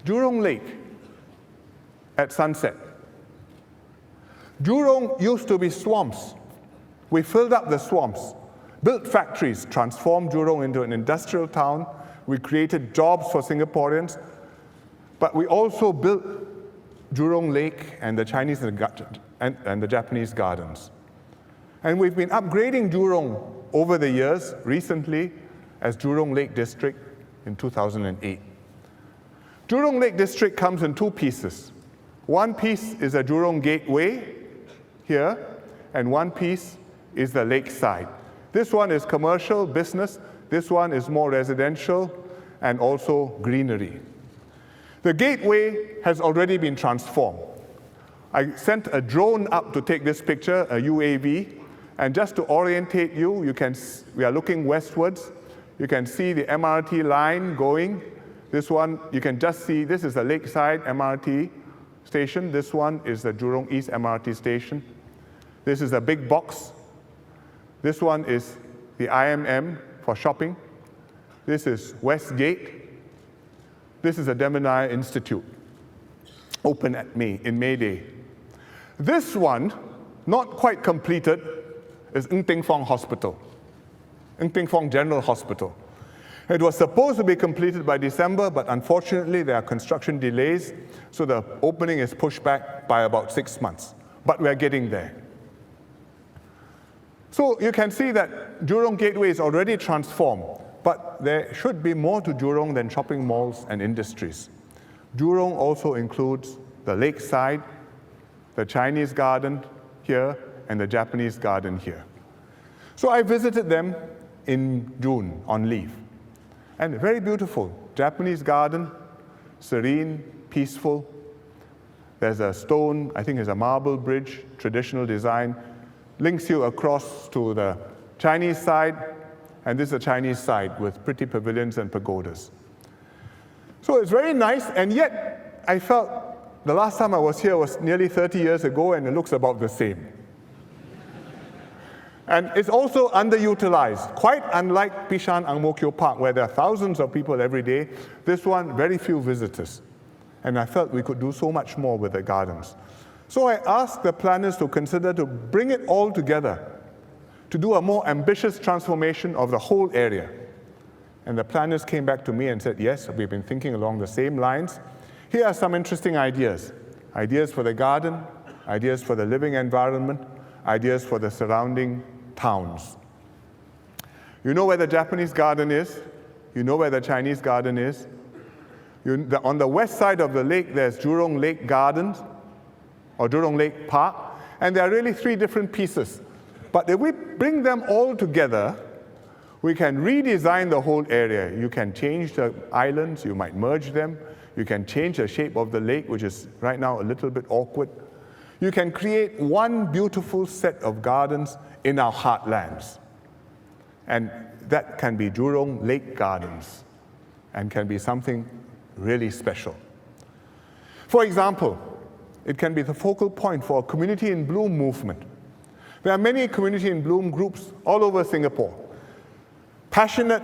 Jurong Lake at sunset. Jurong used to be swamps. We filled up the swamps, built factories, transformed Jurong into an industrial town. We created jobs for Singaporeans, but we also built Jurong Lake and the Chinese and the Japanese gardens. And we've been upgrading Jurong over the years, recently as Jurong Lake District in 2008. Jurong Lake District comes in two pieces. One piece is a Jurong Gateway here, and one piece is the lakeside. This one is commercial, business. This one is more residential and also greenery. The gateway has already been transformed. I sent a drone up to take this picture, a UAV, and just to orientate you, we are looking westwards. You can see the MRT line going. This one, you can just see, this is the Lakeside MRT station. This one is the Jurong East MRT station. This is a big box. This one is the IMM for shopping. This is Westgate. This is the Demonai Institute, open in May Day. This one, not quite completed, is Ng Teng Fong Hospital, Ng Teng Fong General Hospital. It was supposed to be completed by December, but unfortunately there are construction delays, so the opening is pushed back by about 6 months. But we're getting there. So you can see that Jurong Gateway is already transformed, but there should be more to Jurong than shopping malls and industries. Jurong also includes the lakeside, the Chinese garden here, and the Japanese garden here. So I visited them in June on leave. And very beautiful. Japanese garden, serene, peaceful. There's a stone, I think it's a marble bridge, traditional design, links you across to the Chinese side, and this is the Chinese side with pretty pavilions and pagodas. So it's very nice, and yet I felt the last time I was here was nearly 30 years ago, and it looks about the same. And it's also underutilized. Quite unlike Bishan Ang Mo Kio Park, where there are thousands of people every day, this one, very few visitors. And I felt we could do so much more with the gardens. So I asked the planners to consider to bring it all together, to do a more ambitious transformation of the whole area. And the planners came back to me and said, yes, we've been thinking along the same lines. Here are some interesting ideas. Ideas for the garden, ideas for the living environment, ideas for the surrounding towns. You know where the Japanese garden is. You know where the Chinese garden is. On the west side of the lake, there's Jurong Lake Gardens, or Jurong Lake Park, and there are really three different pieces. But if we bring them all together, we can redesign the whole area. You can change the islands, you might merge them. You can change the shape of the lake, which is right now a little bit awkward. You can create one beautiful set of gardens in our heartlands. And that can be Jurong Lake Gardens and can be something really special. For example, it can be the focal point for a Community in Bloom movement. There are many Community in Bloom groups all over Singapore. Passionate,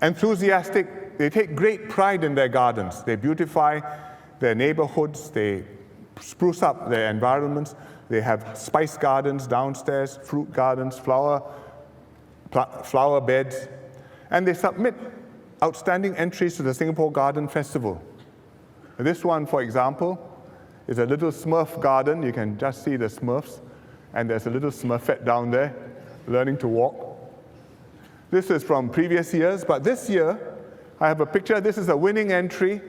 enthusiastic, they take great pride in their gardens. They beautify their neighborhoods, they spruce up their environments. They have spice gardens downstairs, fruit gardens, flower beds, and they submit outstanding entries to the Singapore Garden Festival. This one, for example, is a little Smurf garden. You can just see the Smurfs, and there's a little Smurfette down there learning to walk. This is from previous years, but this year I have a picture. This is a winning entry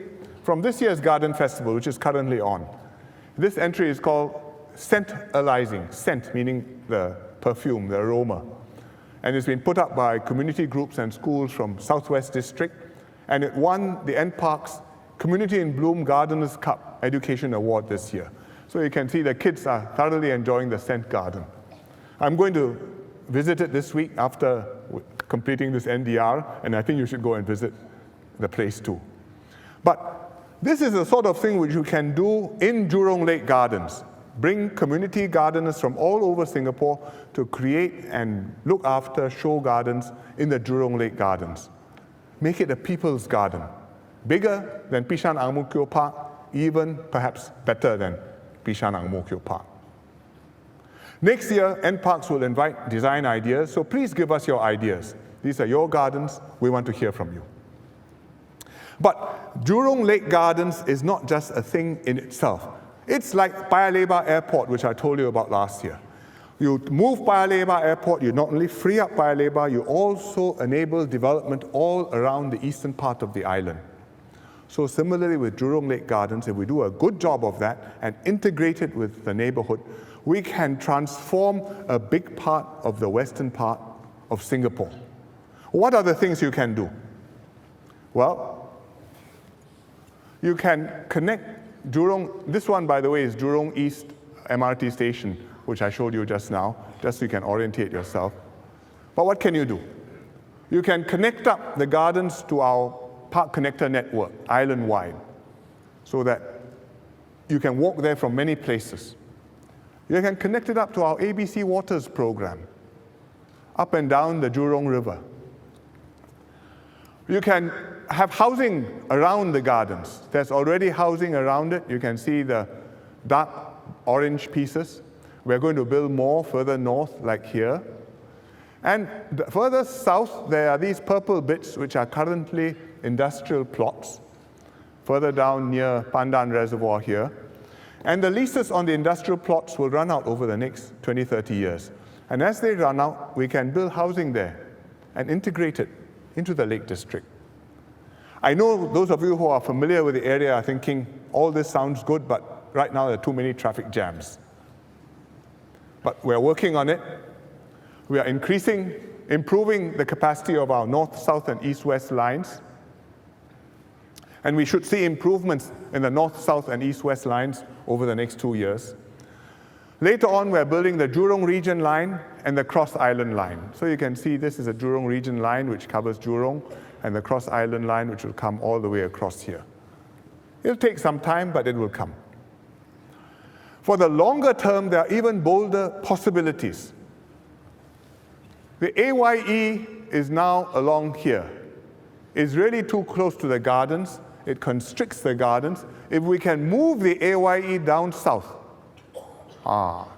from this year's Garden Festival, which is currently on. This entry is called Scent-alizing, scent meaning the perfume, the aroma. And it's been put up by community groups and schools from Southwest District, and it won the NParks Community in Bloom Gardeners' Cup Education Award this year. So you can see the kids are thoroughly enjoying the scent garden. I'm going to visit it this week after completing this NDR, and I think you should go and visit the place too. But this is the sort of thing which you can do in Jurong Lake Gardens. Bring community gardeners from all over Singapore to create and look after show gardens in the Jurong Lake Gardens. Make it a people's garden. bigger than Bishan Ang Mo Kio Park, even perhaps better than Bishan Ang Mo Kio Park. Next year, NParks will invite design ideas, so please give us your ideas. These are your gardens. We want to hear from you. But Jurong Lake Gardens is not just a thing in itself. It's like Paya Lebar Airport, which I told you about last year. You move Paya Lebar Airport, you not only free up Paya Lebar, you also enable development all around the eastern part of the island. So similarly with Jurong Lake Gardens, if we do a good job of that and integrate it with the neighborhood, we can transform a big part of the western part of Singapore. What are the things you can do? Well, you can connect Jurong. This one, by the way, is Jurong East MRT station, which I showed you just now, just so you can orientate yourself. But what can you do? You can connect up the gardens to our park connector network, island-wide, so that you can walk there from many places. You can connect it up to our ABC Waters program, up and down the Jurong River. You can have housing around the gardens. There's already housing around it. You can see the dark orange pieces. We're going to build more further north, like here. And further south, there are these purple bits, which are currently industrial plots, further down near Pandan Reservoir here. And the leases on the industrial plots will run out over the next 20, 30 years. And as they run out, we can build housing there and integrate it into the Lake District. I know those of you who are familiar with the area are thinking, all this sounds good, but right now there are too many traffic jams. But we're working on it. We are improving the capacity of our north, south, and east-west lines. And we should see improvements in the north, south, and east-west lines over the next 2 years. Later on, we're building the Jurong Region line and the Cross Island line. So you can see this is a Jurong Region line, which covers Jurong, and the Cross Island line, which will come all the way across here. It'll take some time, but it will come. For the longer term, there are even bolder possibilities. The AYE is now along here. It's really too close to the gardens. It constricts the gardens. If we can move the AYE down south,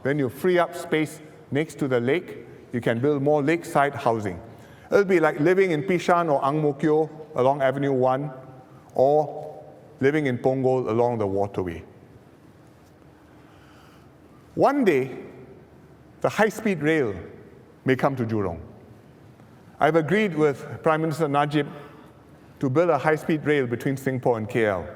then you free up space next to the lake. You can build more lakeside housing. It'll be like living in Bishan or Ang Mo Kio along Avenue 1, or living in Punggol along the waterway. One day, the high-speed rail may come to Jurong. I've agreed with Prime Minister Najib to build a high-speed rail between Singapore and KL.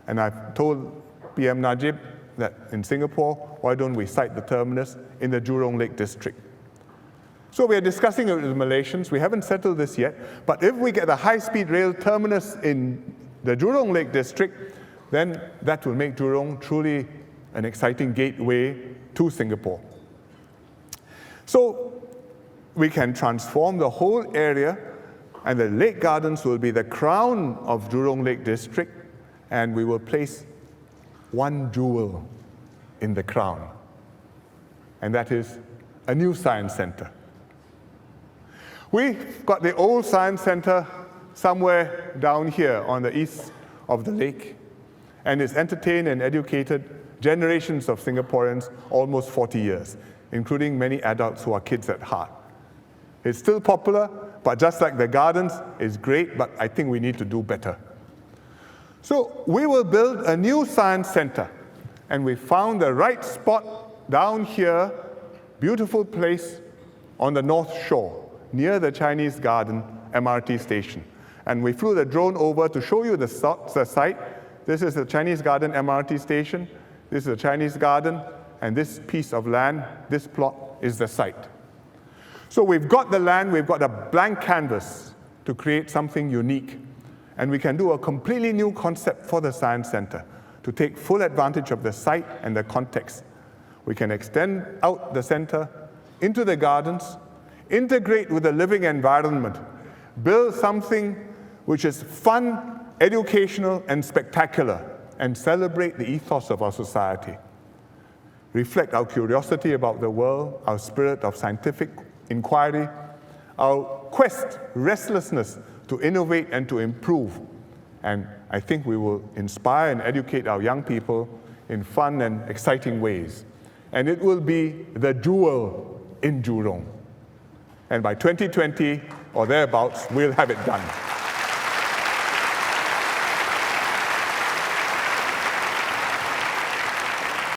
And I've told PM Najib that in Singapore, why don't we site the terminus in the Jurong Lake District? So we are discussing it with the Malaysians. We haven't settled this yet, but if we get a high-speed rail terminus in the Jurong Lake District, then that will make Jurong truly an exciting gateway to Singapore. So we can transform the whole area, and the lake gardens will be the crown of Jurong Lake District, and we will place one jewel in the crown, and that is a new science center. We've got the old science center somewhere down here on the east of the lake, and it's entertained and educated generations of Singaporeans almost 40 years, including many adults who are kids at heart. It's still popular, but just like the gardens, it's great, but I think we need to do better. So we will build a new science center, and we found the right spot down here, beautiful place on the North Shore, near the Chinese Garden MRT station. And we flew the drone over to show you the site. This is the Chinese Garden MRT station. This is the Chinese Garden, and this piece of land, this plot, is the site. So we've got the land, we've got a blank canvas to create something unique. And we can do a completely new concept for the Science Center to take full advantage of the site and the context. We can extend out the center into the gardens, integrate with the living environment, build something which is fun, educational, and spectacular, and celebrate the ethos of our society. Reflect our curiosity about the world, our spirit of scientific inquiry, our quest, restlessness to innovate and to improve, And I think we will inspire and educate our young people in fun and exciting ways. And it will be the jewel in Jurong. And by 2020 or thereabouts, we'll have it done.